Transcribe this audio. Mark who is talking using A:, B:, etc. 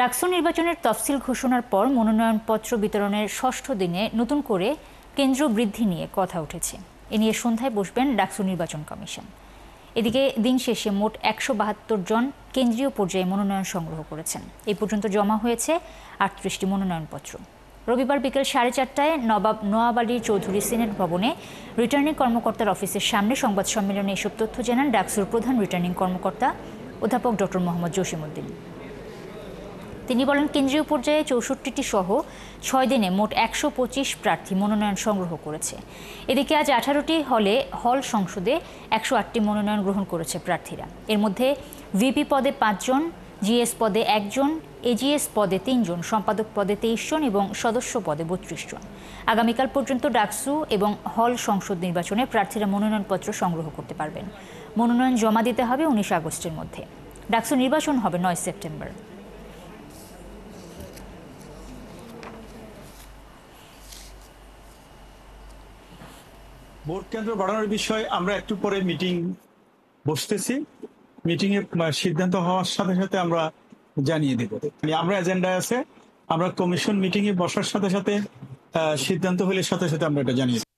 A: ডাকসু নির্বাচনের তফসিল ঘোষণার পর মনোনয়নপত্র বিতরণের ষষ্ঠ দিনে নতুন করে কেন্দ্র বৃদ্ধি নিয়ে কথা উঠেছে। এ নিয়ে সন্ধ্যায় বসবেন ডাকসু নির্বাচন কমিশন। এদিকে দিন শেষে মোট ১৭২ জন কেন্দ্রীয় পর্যায়ে মনোনয়ন সংগ্রহ করেছেন। এই পর্যন্ত জমা হয়েছে ৩৮টি মনোনয়নপত্র। রবিবার বিকেল 4:30টায় নবাব নওয়াব আলী চৌধুরী সিনেট ভবনে রিটার্নিং কর্মকর্তার অফিসের সামনে সংবাদ সম্মেলনে এসব তথ্য জানান ডাকসুর প্রধান রিটার্নিং কর্মকর্তা অধ্যাপক ডক্টর মোহাম্মদ জসিমউদ্দিন। তিনি বলেন, কেন্দ্রীয় পর্যায়ে ৬৪টি সহ ৬ দিনে মোট ১২৫ প্রার্থী মনোনয়ন সংগ্রহ করেছে। এদিকে আজ 18টি হল সংসদে 108টি মনোনয়ন গ্রহণ করেছে প্রার্থীরা। এর মধ্যে ভিপি পদে 5 জন, জিএস পদে 1 জন, এজিএস পদে 3 জন, সম্পাদক পদে 23 জন এবং সদস্য পদে 32 জন। আগামীকাল পর্যন্ত ডাকসু এবং হল সংসদ নির্বাচনে প্রার্থীরা মনোনয়নপত্র সংগ্রহ করতে পারবেন। মনোনয়ন জমা দিতে হবে 19 আগস্টের মধ্যে। ডাকসু নির্বাচন হবে 9 সেপ্টেম্বর।
B: ভোট কেন্দ্র বাড়ানোর বিষয়ে আমরা একটু পরে মিটিং বসতেছি। মিটিং এর সিদ্ধান্ত হওয়ার সাথে সাথে আমরা জানিয়ে দেব। আমরা এজেন্ডায় আছে, আমরা কমিশন মিটিং এ বসার সাথে সাথে সিদ্ধান্ত হলে সাথে সাথে আমরা এটা জানিয়ে দেব।